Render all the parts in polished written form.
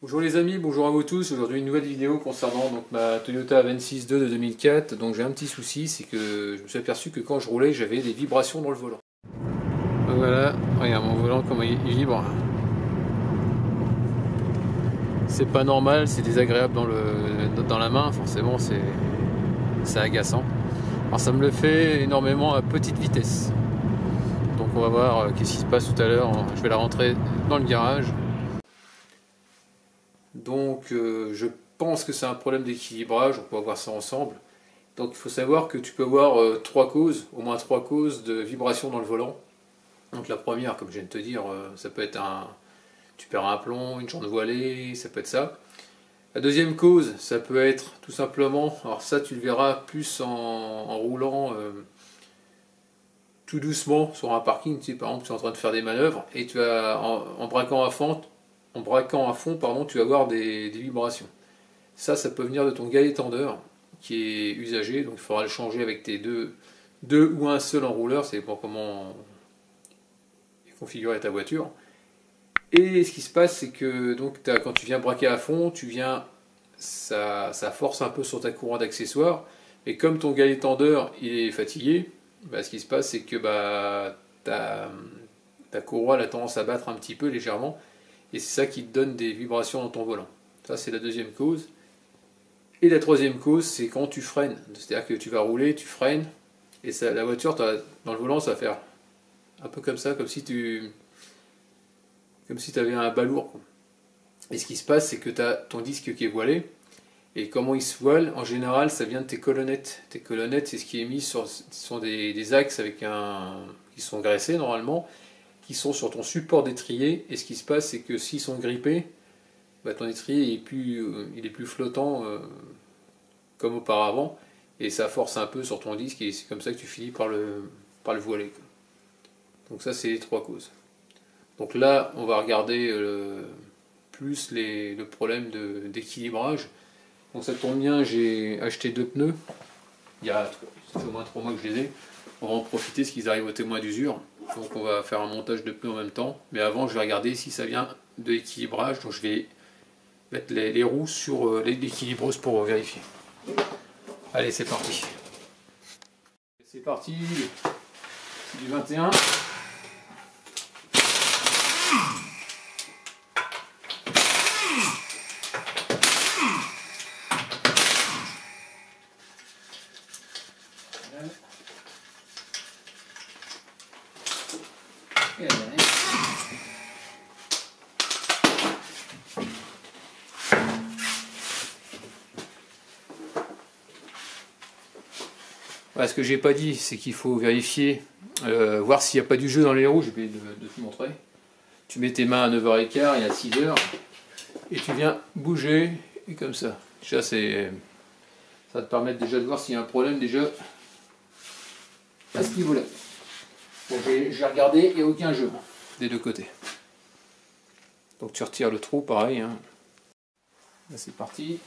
Bonjour les amis, bonjour à vous tous. Aujourd'hui une nouvelle vidéo concernant donc ma Toyota Avensis 2 de 2004. Donc j'ai un petit souci, c'est que je me suis aperçu que quand je roulais j'avais des vibrations dans le volant. Donc voilà, regarde mon volant comment il vibre. C'est pas normal, c'est désagréable dans la main, forcément c'est agaçant. Alors ça me le fait énormément à petite vitesse. Donc on va voir qu'est-ce qui se passe tout à l'heure. Je vais la rentrer dans le garage. Donc je pense que c'est un problème d'équilibrage, on va voir ça ensemble. Donc il faut savoir que tu peux avoir au moins trois causes de vibration dans le volant. Donc la première, comme je viens de te dire, ça peut être tu perds un plomb, une jante voilée, ça peut être ça. La deuxième cause, ça peut être tout simplement, alors ça tu le verras plus en roulant tout doucement sur un parking, tu sais, par exemple tu es en train de faire des manœuvres et tu vas en braquant à fond, pardon, tu vas avoir des vibrations. Ça peut venir de ton galet tendeur qui est usagé, donc il faudra le changer avec tes deux ou un seul enrouleur, ça dépend comment est configurée ta voiture. Et ce qui se passe, c'est que donc, quand tu viens braquer à fond, ça force un peu sur ta courroie d'accessoires, et comme ton galet tendeur il est fatigué, ce qui se passe, c'est que ta courroie a tendance à battre un petit peu légèrement, et c'est ça qui te donne des vibrations dans ton volant. Ça, c'est la deuxième cause. Et la troisième cause, c'est quand tu freines. C'est-à-dire que tu vas rouler, tu freines, et la voiture, dans le volant, ça va faire un peu comme ça, comme si tu avais un balourd. Et ce qui se passe, c'est que tu as ton disque qui est voilé, et comment il se voile, en général, ça vient de tes colonnettes. Tes colonnettes, c'est ce qui est mis ce sont des axes qui sont graissés normalement, qui sont sur ton support d'étrier, et ce qui se passe, c'est que s'ils sont grippés, ton étrier il est plus flottant comme auparavant, et ça force un peu sur ton disque, et c'est comme ça que tu finis par le voiler. Donc ça, c'est les trois causes. Donc là, on va regarder plus le problème d'équilibrage. Donc ça tombe bien, j'ai acheté deux pneus, ça fait au moins 3 mois que je les ai. On va en profiter parce qu'ils arrivent au témoin d'usure. Donc on va faire un montage de pneus en même temps. Mais avant, je vais regarder si ça vient de l'équilibrage. Donc je vais mettre les roues sur l'équilibreuse pour vérifier. Allez, c'est parti. C'est parti, c'est du 21. Voilà, ce que j'ai pas dit, c'est qu'il faut vérifier, voir s'il n'y a pas du jeu dans les roues. Je vais de te montrer. Tu mets tes mains à 9h15 et à 6h, et tu viens bouger, et comme ça. Déjà, ça va te permettre déjà de voir s'il y a un problème déjà à ce niveau-là. Bon, j'ai regardé, il n'y a aucun jeu des deux côtés. Donc tu retires le trou, pareil. Hein. Là, c'est parti.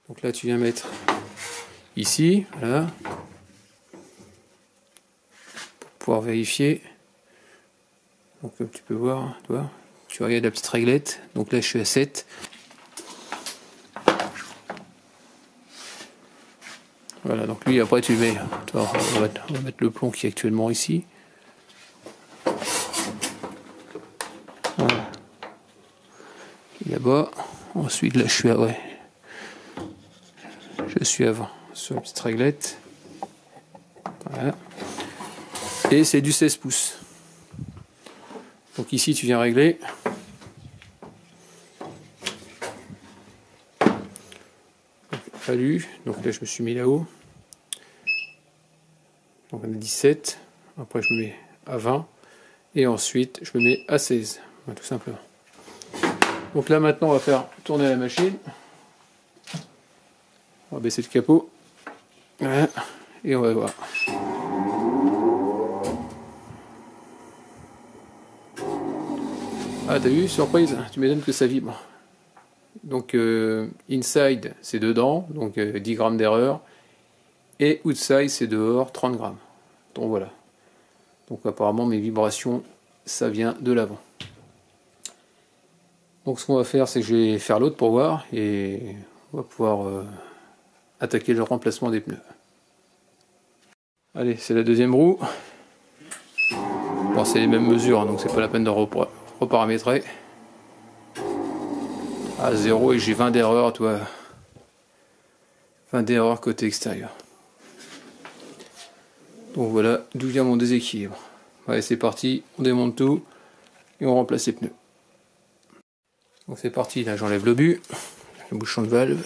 Donc là, tu viens mettre ici, voilà, pour pouvoir vérifier. Donc comme tu peux voir, tu regardes la petite réglette. Donc là, je suis à 7. Voilà, donc lui, après, tu mets, on va mettre le plomb qui est actuellement ici. Voilà. Là-bas, ensuite, là, je suis avant sur la petite réglette. Voilà. Et c'est du 16 pouces. Donc ici tu viens régler. Fallu. Donc là je me suis mis là-haut. Donc on a 17. Après je me mets à 20. Et ensuite je me mets à 16. Voilà, tout simplement. Donc là maintenant on va faire tourner la machine. On va baisser le capot. Voilà. Et on va voir. Ah, t'as vu, surprise, tu m'étonnes que ça vibre. Donc inside c'est dedans, donc 10 grammes d'erreur, et outside c'est dehors, 30 grammes. Donc voilà. Donc apparemment mes vibrations ça vient de l'avant. Donc ce qu'on va faire, c'est que je vais faire l'autre pour voir, et on va pouvoir attaquer le remplacement des pneus. Allez, c'est la deuxième roue. Bon, c'est les mêmes mesures, hein, donc c'est pas la peine de reparamétrer. À 0 et j'ai 20 d'erreur, toi. 20 d'erreur côté extérieur. Donc voilà d'où vient mon déséquilibre. Allez, c'est parti, on démonte tout et on remplace les pneus. Donc c'est parti, là j'enlève le but, le bouchon de valve.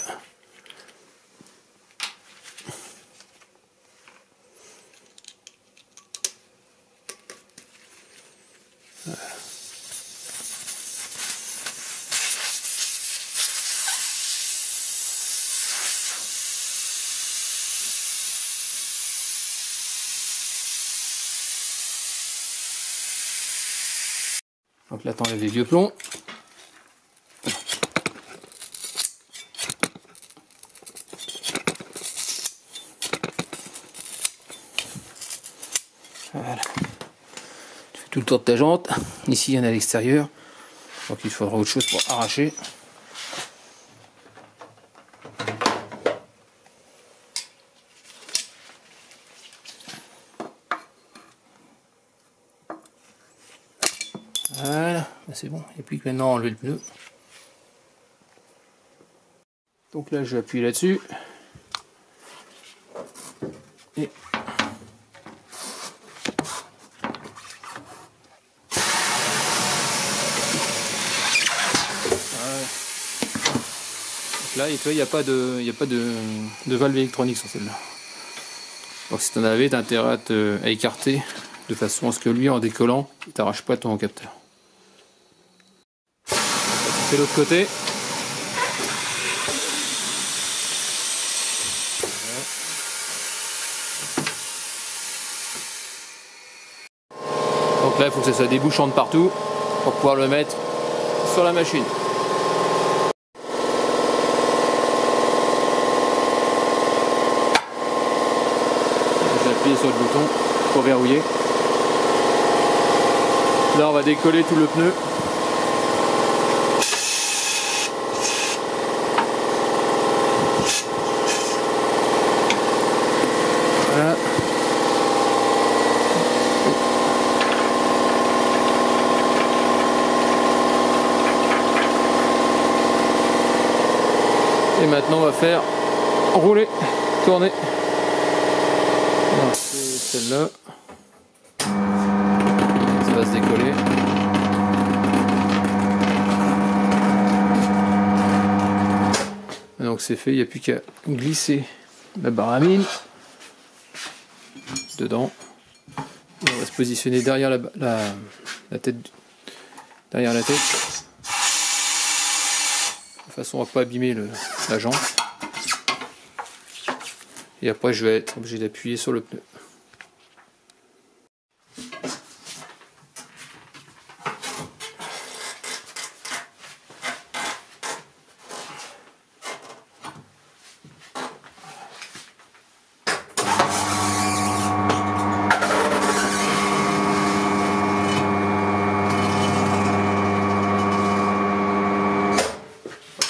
Voilà. Donc là t'enlèves les vieux plombs. Voilà. Tu fais tout le tour de ta jante. Ici il y en a à l'extérieur. Donc il faudra autre chose pour arracher. Voilà, c'est bon, il n'y a plus que maintenant à enlever le pneu. Donc là je vais appuyer là-dessus. Et voilà. Donc là, il n'y a pas de valve électronique sur celle-là. Donc si tu en avais, tu as intérêt à écarter de façon à ce que lui, en décollant, il t'arrache pas ton capteur. On fait l'autre côté. Donc là, il faut que ça soit débouchant de partout pour pouvoir le mettre sur la machine. J'ai appuyé sur le bouton pour verrouiller. Là, on va décoller tout le pneu. Voilà. Et maintenant on va faire rouler, tourner. C'est celle-là. Ça va se décoller. Donc c'est fait, il n'y a plus qu'à glisser la baramine dedans. Et on va se positionner derrière la tête. Derrière la tête. De façon à ne pas abîmer la jante. Et après je vais être obligé d'appuyer sur le pneu.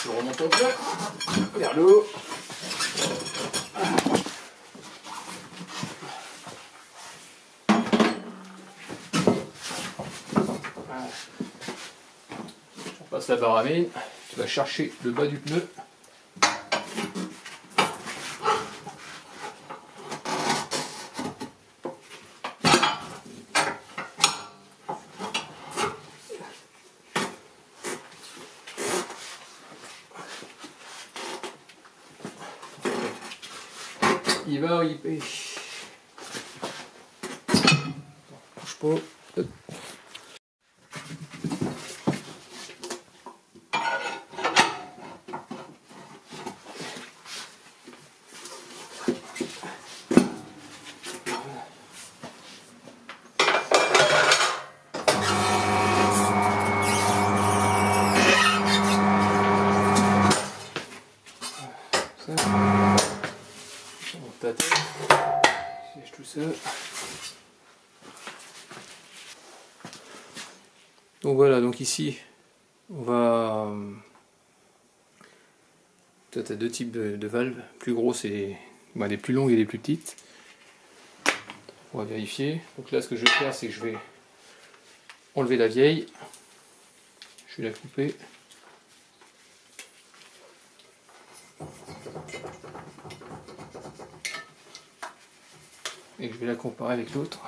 Je remonte un peu vers le haut. On passe la baramine, tu vas chercher le bas du pneu. Il va, il pêche. Bouge pas. voilà, donc ici, on va... Toi, tu as deux types de valves, plus grosses et bah, des plus longues et des plus petites. On va vérifier. Donc là, ce que je vais faire, c'est que je vais enlever la vieille. Je vais la couper. Et je vais la comparer avec l'autre.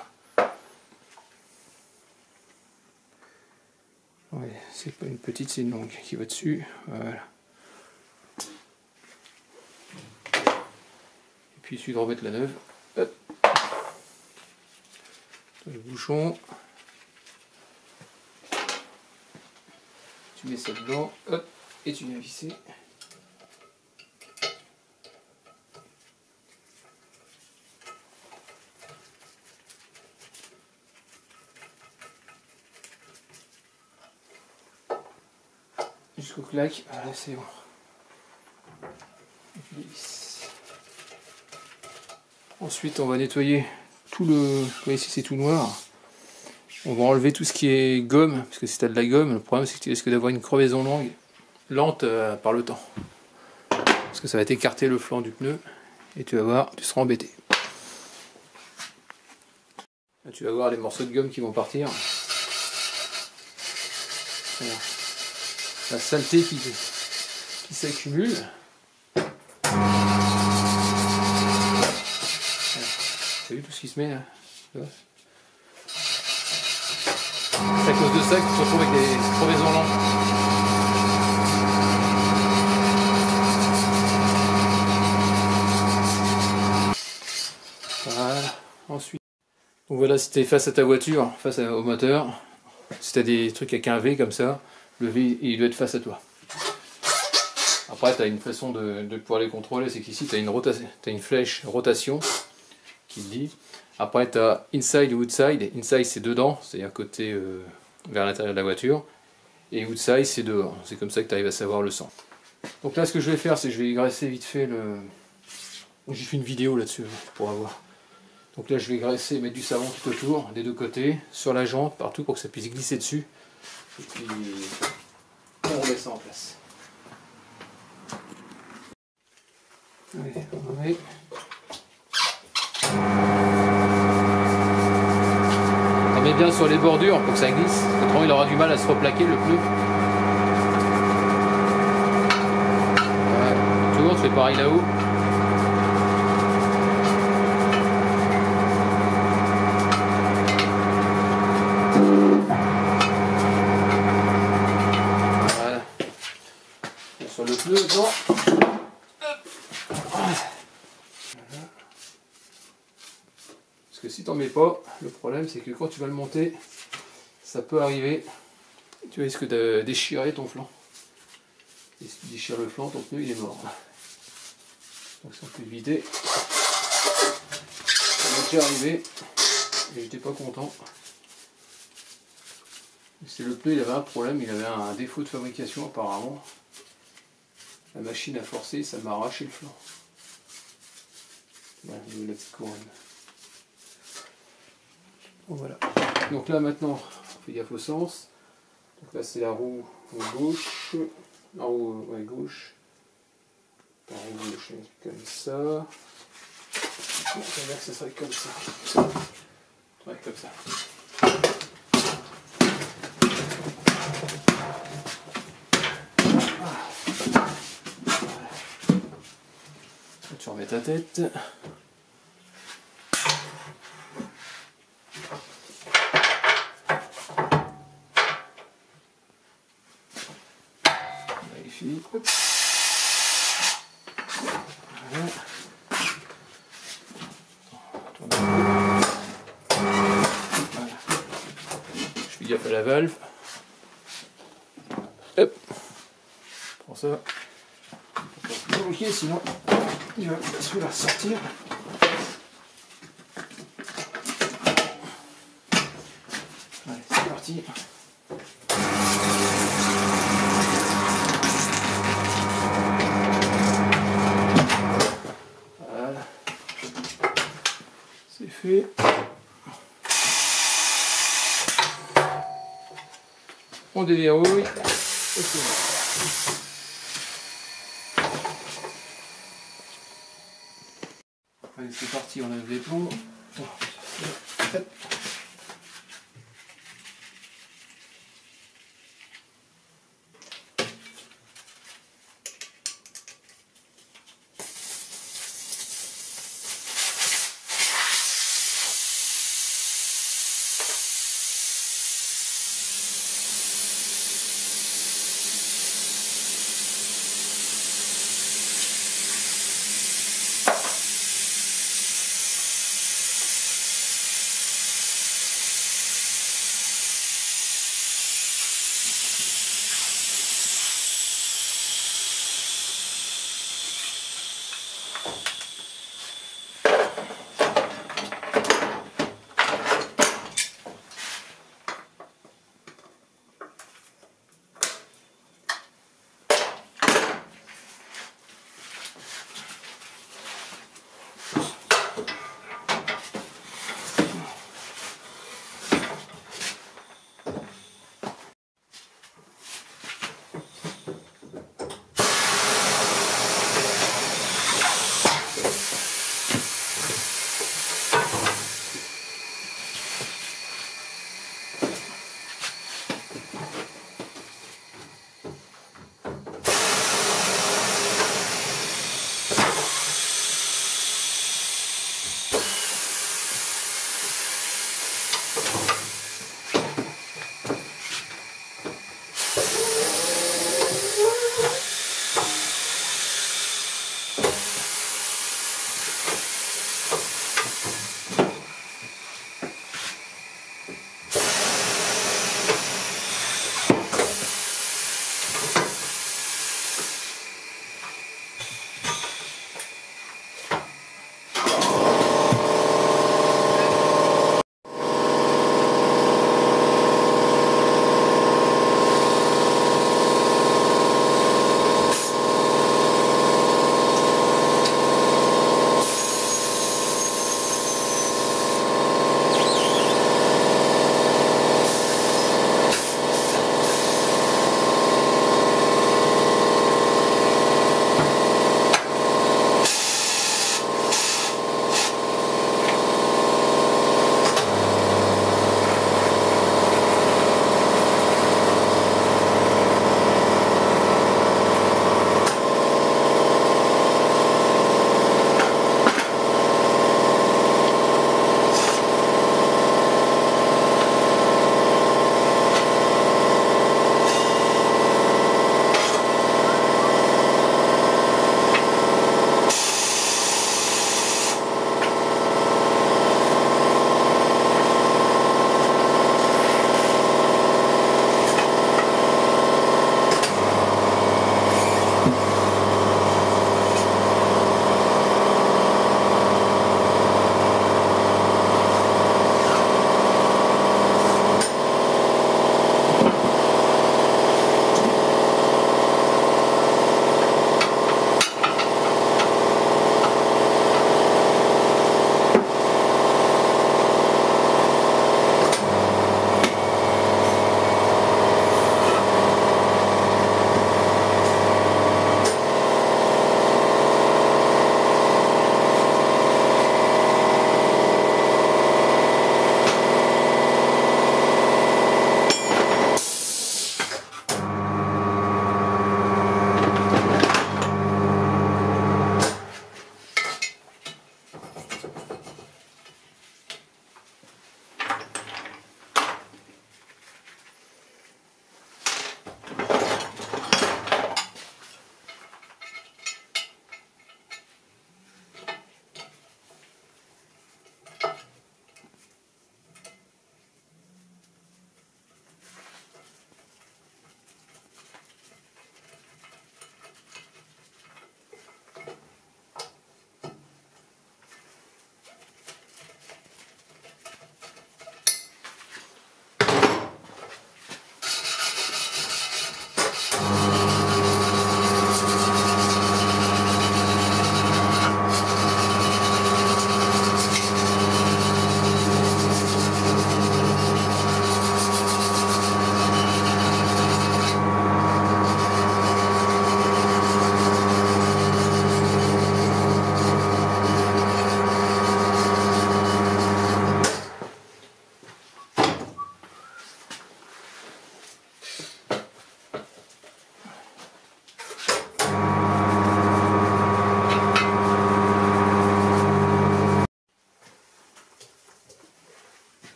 Ouais, c'est pas une petite, c'est une longue qui va dessus. Voilà. Et puis il suffit de remettre la neuve. Hop. Le bouchon. Tu mets ça dedans. Hop. Et tu viens visser. Jusqu'au claque. Voilà, c'est bon. Ensuite, on va nettoyer tout le... Vous voyez, ici, c'est tout noir. On va enlever tout ce qui est gomme, parce que si tu as de la gomme, le problème c'est que tu risques d'avoir une crevaison lente par le temps. Parce que ça va t'écarter le flanc du pneu, et tu vas voir, tu seras embêté. Là, tu vas voir les morceaux de gomme qui vont partir. Voilà. La saleté qui s'accumule. T'as vu tout ce qui se met là? C'est à cause de ça que tu te retrouves avec des crevaisons lentes. Voilà. Ensuite, donc voilà, si tu es face à ta voiture, face au moteur, si tu as des trucs avec un V comme ça, le V il doit être face à toi. Après, tu as une façon de pouvoir les contrôler, c'est qu'ici tu as une flèche rotation qui te dit. Après, tu as inside ou outside. Inside, c'est dedans, c'est-à-dire côté vers l'intérieur de la voiture. Et outside, c'est dehors. C'est comme ça que tu arrives à savoir le sang. Donc là, ce que je vais faire, c'est que je vais graisser vite fait le... J'ai fait une vidéo là-dessus, pour avoir. Donc là, je vais graisser, mettre du savon tout autour, des deux côtés, sur la jante, partout, pour que ça puisse glisser dessus. Et puis, on remet ça en place. Allez, on remet. On met bien sur les bordures pour que ça glisse, autrement il aura du mal à se replaquer le pneu. Voilà. Toujours, tu fais pareil là-haut. Voilà. Sur le pneu, dedans. Parce que si t'en mets pas, le problème c'est que quand tu vas le monter, ça peut arriver, tu risques de déchirer ton flanc. Et si tu déchires le flanc, ton pneu il est mort. Donc ça peut éviter. Ça m'est déjà arrivé et j'étais pas content. C'est le pneu, il avait un problème, il avait un défaut de fabrication apparemment. La machine a forcé, ça m'a arraché le flanc. Voilà, la petite couronne. Bon, voilà. Donc là maintenant, on fait gaffe au sens. Donc là c'est la roue gauche. La roue gauche. La roue gauche comme ça. Bon, ça veut dire que ça serait comme ça. Ouais, comme ça. Tu remets ta tête. Vérifie. Hop. Voilà. Voilà. Je fais gaffe à la valve. Hop. Prends ça. Ok, sinon il va se la sortir. Allez, c'est parti. Voilà. C'est fait. on déverrouille, et c'est bon. Allez, c'est parti, on lève les plombs.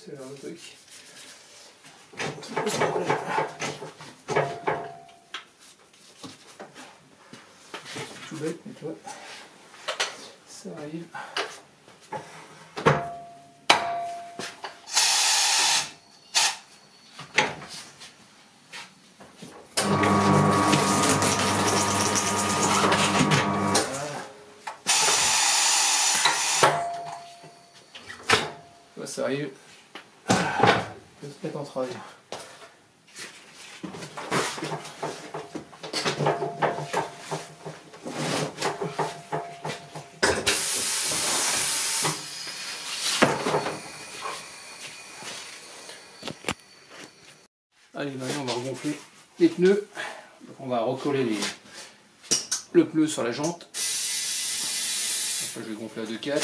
c'est le genre de truc. C'est tout bête, mais toi, ça arrive. Ça arrive de se mettre en travail. Allez, maintenant on va regonfler les pneus. Donc on va recoller le pneu sur la jante. Après je vais gonfler à 2,4.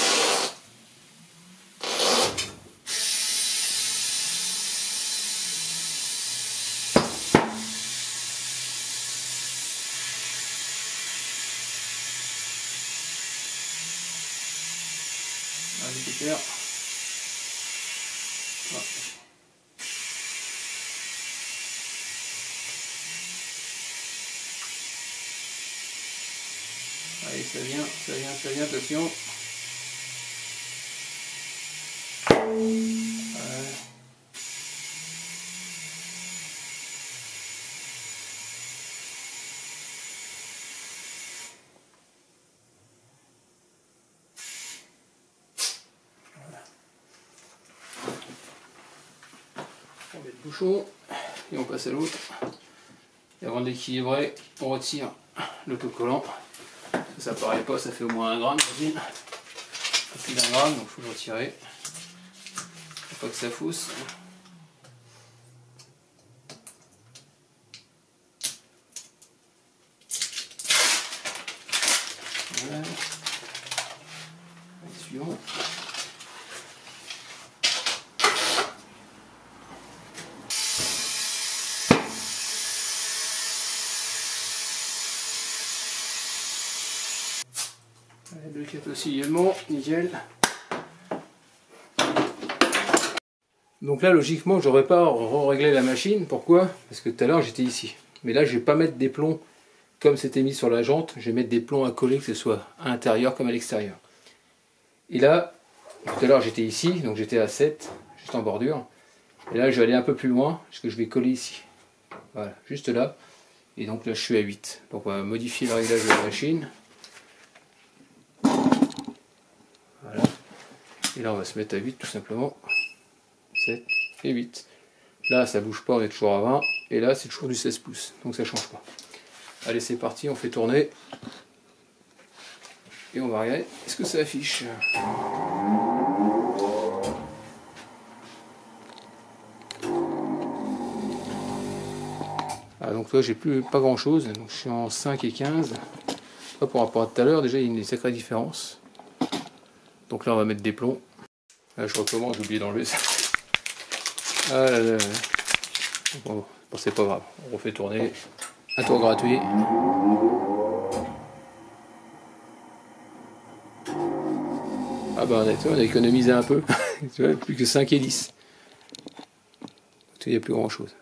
Allez, c'est clair. Voilà. Allez, ça vient, attention. Voilà. On met le bouchon et on passe à l'autre. Et avant d'équilibrer, on retire l'autocollant. Ça paraît pas, ça fait au moins 1 gramme, plus d'1 gramme, donc il faut le retirer. Faut pas que ça fousse. Voilà. Suivant. Le 4 aussi également, nickel. Donc là logiquement j'aurais pas réglé la machine, pourquoi? Parce que tout à l'heure j'étais ici. Mais là je vais pas mettre des plombs comme c'était mis sur la jante, je vais mettre des plombs à coller, que ce soit à l'intérieur comme à l'extérieur. Et là, tout à l'heure j'étais ici, donc j'étais à 7, juste en bordure. Et là je vais aller un peu plus loin, parce que je vais coller ici. Voilà, juste là. Et donc là je suis à 8. Donc on va modifier le réglage de la machine. Voilà. Et là on va se mettre à 8 tout simplement. 7 et 8. Là ça bouge pas, on est toujours à 20. Et là c'est toujours du 16 pouces. Donc ça change pas. Allez c'est parti, on fait tourner. Et on va regarder ce que ça affiche. Ah, donc là j'ai pas grand chose. Donc je suis en 5 et 15. Pas pour rapport à tout à l'heure, déjà il y a une sacrée différence. Donc là on va mettre des plombs. Là je recommence, j'ai oublié d'enlever ça. Ah là là. Bon, c'est pas grave, on refait tourner. Un tour gratuit. Ah bah on a économisé un peu. Tu vois, plus que 5 et 10. Il n'y a plus grand chose.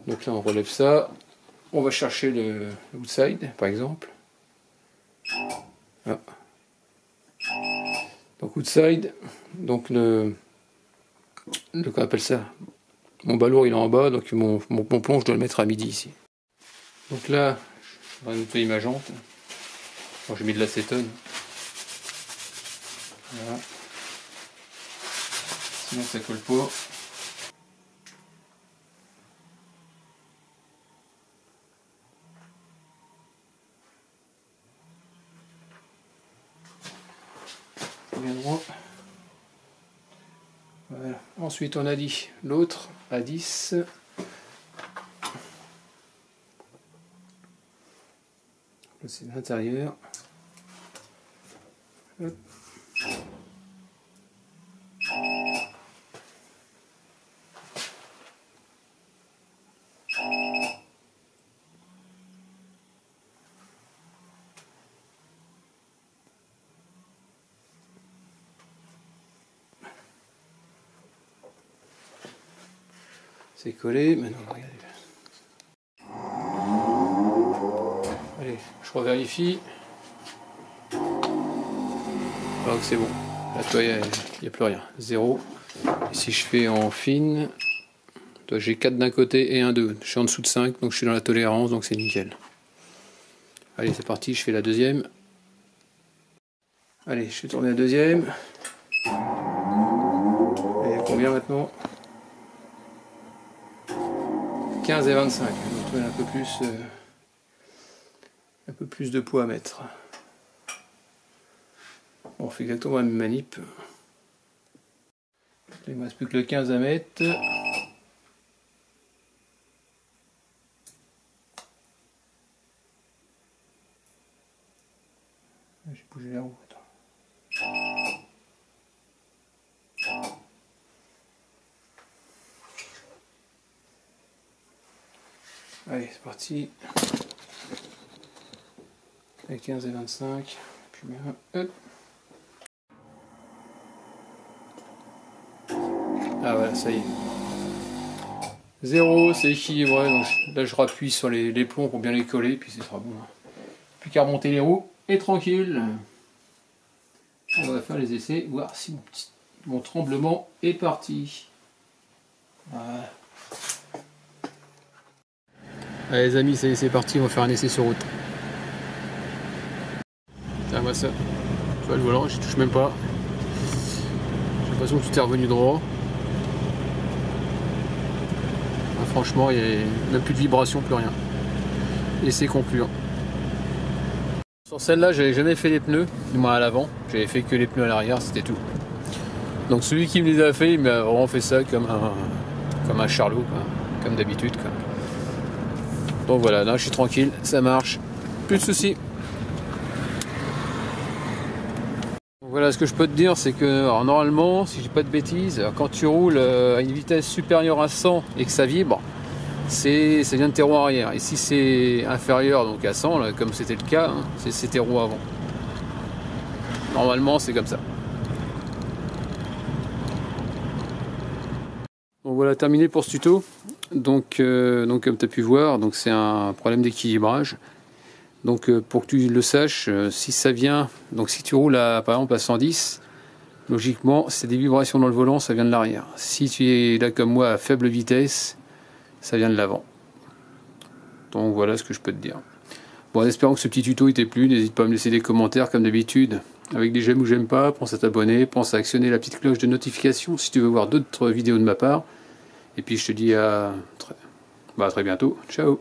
Donc là on relève ça. On va chercher le outside par exemple. Ah. Donc outside, donc qu'on appelle ça, mon balourd il est en bas, donc mon plomb je dois le mettre à midi ici. Donc là, je vais nettoyer ma jante. Bon, j'ai mis de l'acétone. Voilà. Sinon ça colle pas. Bien droit. Voilà. Ensuite on a dit l'autre à 10. Là c'est l'intérieur. Hop. C'est collé, maintenant regardez. Allez, je revérifie. Alors que c'est bon. Là, toi, il n'y a plus rien. 0. Et si je fais en fine, toi, j'ai 4 d'un côté et 1 2. Je suis en dessous de 5, donc je suis dans la tolérance, donc c'est nickel. Allez, c'est parti, je fais la deuxième. Allez, je vais tourner la deuxième. Et combien maintenant? 15 et 25. Donc, il y a un peu plus de poids à mettre. Bon, on fait exactement la même manip. Il ne me reste plus que le 15 à mettre. J'ai bougé la roue. Allez, c'est parti. Les 15 et 25. Puis bien, hop. Ah voilà, ça y est. 0, c'est équilibré. Donc là, je rappuie sur les plombs pour bien les coller, puis ce sera bon. Plus qu'à remonter les roues et tranquille. On va faire les essais, voir si mon tremblement est parti. Voilà. Allez les amis, ça y est, c'est parti, on va faire un essai sur route. Tiens, moi ça. Tu vois le volant, je touche même pas. J'ai l'impression que tout est revenu droit. Ah, franchement, il n'y a même plus de vibration, plus rien. Essai concluant. Sur celle-là, j'avais jamais fait les pneus, du moins à l'avant. J'avais fait que les pneus à l'arrière, c'était tout. Donc celui qui me les a fait, il m'a vraiment fait ça comme un charlot, quoi. Comme d'habitude. Donc voilà, là je suis tranquille, ça marche, plus de soucis. Donc voilà, ce que je peux te dire, c'est que alors, normalement, si je dis pas de bêtises, quand tu roules à une vitesse supérieure à 100 et que ça vibre, ça vient de tes roues arrière. Et si c'est inférieur donc à 100, là, comme c'était le cas, hein, c'est tes roues avant. Normalement, c'est comme ça. Donc voilà, terminé pour ce tuto. Donc comme tu as pu voir, c'est un problème d'équilibrage. Donc pour que tu le saches, si ça vient, donc si tu roules par exemple à 110, logiquement c'est des vibrations dans le volant, ça vient de l'arrière. Si tu es là comme moi à faible vitesse, ça vient de l'avant. Donc voilà ce que je peux te dire. Bon, en espérant que ce petit tuto t'ait plu, n'hésite pas à me laisser des commentaires comme d'habitude, avec des j'aime ou j'aime pas, pense à t'abonner, pense à actionner la petite cloche de notification si tu veux voir d'autres vidéos de ma part. Et puis je te dis à très bientôt. Ciao.